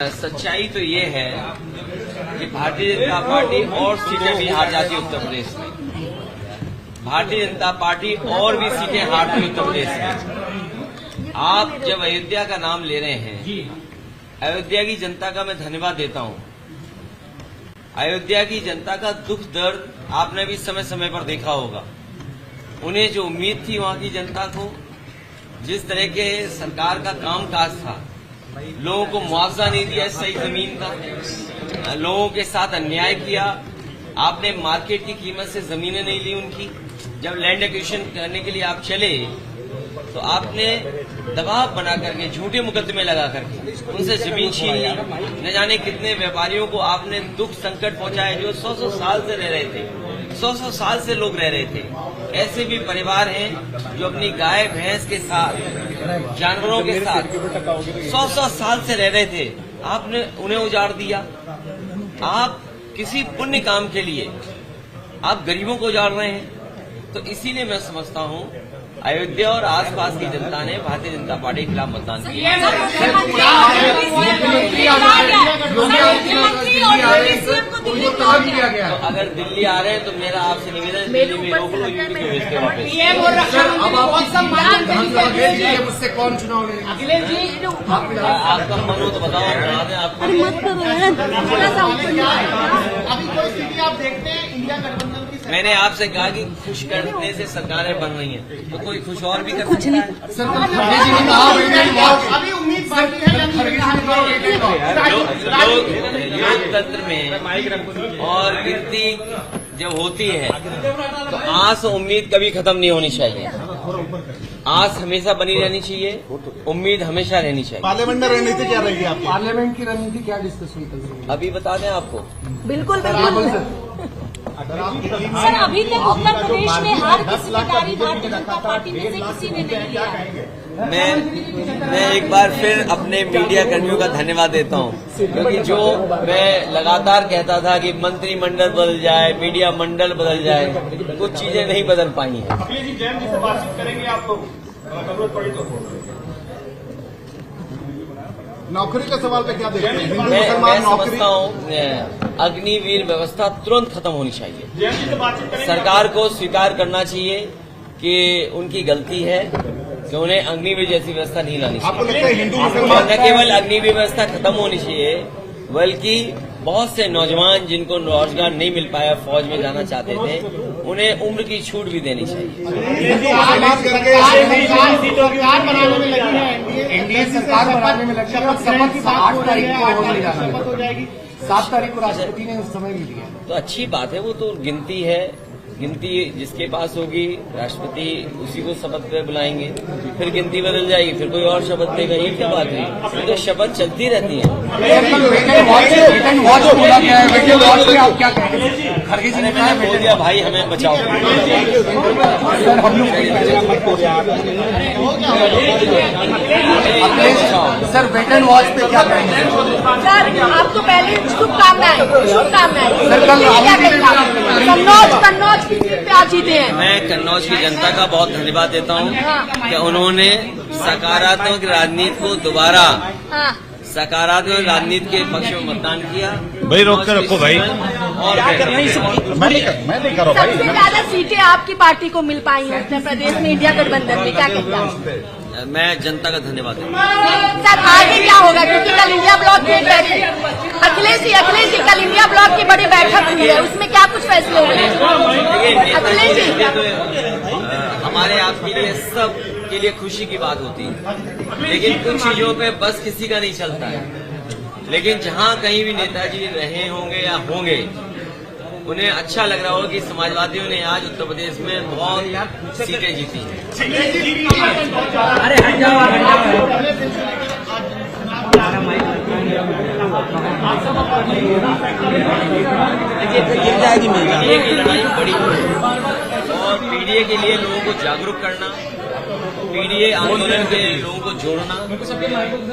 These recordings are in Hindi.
सच्चाई तो ये है कि भारतीय जनता पार्टी और सीटें भी हार जाती है उत्तर प्रदेश में। भारतीय जनता पार्टी और भी सीटें हारती है उत्तर प्रदेश में। आप जब अयोध्या का नाम ले रहे हैं, अयोध्या की जनता का मैं धन्यवाद देता हूं। अयोध्या की जनता का दुख दर्द आपने भी समय समय पर देखा होगा। उन्हें जो उम्मीद थी वहां की जनता को, जिस तरह के सरकार का कामकाज था, लोगों को मुआवजा नहीं दिया सही जमीन का, लोगों के साथ अन्याय किया, आपने मार्केट की कीमत से जमीनें नहीं ली उनकी। जब लैंड एक्विजिशन करने के लिए आप चले तो आपने दबाव बना करके झूठे मुकदमे लगा करके उनसे जमीन छीन ली। न जाने कितने व्यापारियों को आपने दुख संकट पहुंचाए जो 100 साल से रह रहे थे, 100 साल से लोग रह रहे थे। ऐसे भी परिवार हैं जो अपनी गाय भैंस के साथ, जानवरों के साथ 100 साल से रह रहे थे, आपने उन्हें उजाड़ दिया। आप किसी पुण्य काम के लिए आप गरीबों को उजाड़ रहे हैं। तो इसीलिए मैं समझता हूं अयोध्या और आसपास की जनता ने भारतीय जनता पार्टी के खिलाफ मतदान किया। तो अगर दिल्ली आ रहे हैं तो मेरा आपसे निवेदन, दिल्ली में रोक लो, यूपी को भेज के वापस। मुझसे कौन चुनाव लड़ेगा? आपका मन हो तो बताओ, बना दें आपको। अभी कोई स्थिति आप देखते हैं इंडिया गठबंधन की? मैंने आपसे कहा कि खुश करने से सरकारें बन रही हैं, तो कोई खुश और भी कर सकता अभी उम्मीद बाकी है। लोकतंत्र में और गिनती जब होती है तो आस उम्मीद कभी खत्म नहीं होनी चाहिए। आस हमेशा बनी रहनी चाहिए, उम्मीद हमेशा रहनी चाहिए। पार्लियामेंट में रणनीति क्या रहेगी आपकी? पार्लियामेंट की रणनीति क्या डिस्कशन कर रही है? अभी बता दें आपको। बिल्कुल सर, अभी तक उत्तर प्रदेश में हार की जिम्मेदारी भारतीय जनता पार्टी में से किसी ने नहीं लिया है। मैं एक बार फिर अपने मीडिया कर्मियों का धन्यवाद देता हूं, क्योंकि जो मैं लगातार कहता था कि मंत्रिमंडल बदल जाए, मीडिया मंडल बदल जाए, कुछ चीजें नहीं बदल पाई हैं। अखिलेश जी जैन जी से बातचीत करेंगे आपको जरूरत पड़ी तो। नौकरी का सवाल पे क्या देखते हैं? मैं समझता हूँ अग्निवीर व्यवस्था तुरंत खत्म होनी चाहिए। सरकार को स्वीकार करना चाहिए कि उनकी गलती है कि उन्हें अग्निवीर जैसी व्यवस्था नहीं लानी चाहिए। और न केवल अग्निवीर व्यवस्था खत्म होनी चाहिए, बल्कि बहुत से नौजवान जिनको रोजगार नहीं मिल पाया, फौज में जाना चाहते थे, उन्हें उम्र की छूट भी देनी चाहिए। एनडीए सरकार बनाने में लगी है और शपथ 8 तारीख को हो जाएगी। 7 तारीख को राष्ट्रपति ने समय भी दिया। तो अच्छी बात है, वो तो गिनती है। गिनती जिसके पास होगी, राष्ट्रपति उसी को शपथ पे बुलाएंगे, फिर गिनती बदल जाएगी, फिर कोई और शपथ देगा। ये क्या बात है? तो शपथ चलती रहती है। आप क्या कहेंगे? खरगे जी ने कहा बोल दिया भाई हमें बचाओ। सर, वेट एंड वॉच पे क्या कहेंगे? सर, आपको पहले शुभकामनाएं। कन्नौज की सीट पे आप जीते हैं। मैं कन्नौज की जनता का बहुत धन्यवाद देता हूँ कि उन्होंने सकारात्मक राजनीति को दोबारा सकारात्मक राजनीति के पक्ष में मतदान किया। भाई रोक के रखो भाई। और मैं नहीं कर रहा भाई। सबसे ज्यादा सीटें आपकी पार्टी को मिल पाई हैं उत्तर प्रदेश में इंडिया गठबंधन में, क्या कहता है? मैं जनता का धन्यवाद देता हूँ। सर, आगे क्या होगा? क्योंकि कल इंडिया ब्लॉक की बैठक, अखिलेश जी कल इंडिया ब्लॉक की बड़ी बैठक हुई है, उसमें क्या कुछ फैसले हुए? अखिलेश जी, हमारे आपके लिए सब के लिए खुशी की बात होती है, लेकिन कुछ चीजों पे बस किसी का नहीं चलता है। लेकिन जहाँ कहीं भी नेताजी रहे होंगे या होंगे, उन्हें अच्छा लग रहा होगा कि समाजवादियों ने आज उत्तर प्रदेश में बहुत सीटें जीती। अरे हट जाओ। ये लड़ाई बड़ी और पीडीए के लिए लोगों को जागरूक करना, पीडीए आंदोलन के लोगों को जोड़ना,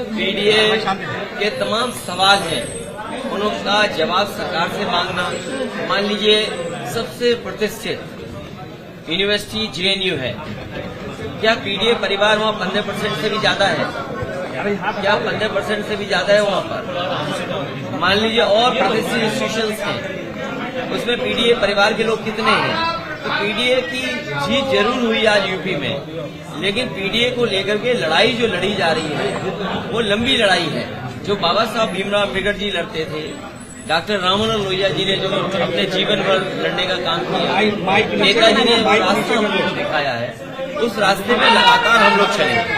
पीडीए के तमाम सवाल हैं उनका जवाब सरकार से मांगना। मान लीजिए सबसे प्रतिष्ठित यूनिवर्सिटी JNU है, क्या पीडीए परिवार वहाँ 15% से भी ज्यादा है? क्या 15% से भी ज्यादा है वहाँ पर? मान लीजिए और प्रतिष्ठित इंस्टीट्यूशंस हैं, उसमें पीडीए परिवार के लोग कितने हैं? तो पीडीए की जीत जरूर हुई आज यूपी में, लेकिन पीडीए को लेकर के लड़ाई जो लड़ी जा रही है वो लंबी लड़ाई है। जो बाबा साहब भीमराव अम्बेडकर जी लड़ते थे, डॉक्टर राममनोहर लोहिया जी ने जो अपने जीवन भर लड़ने का काम किया, नेताजी ने रास्ता हम लोग को दिखाया है, उस रास्ते में लगातार हम लोग चले।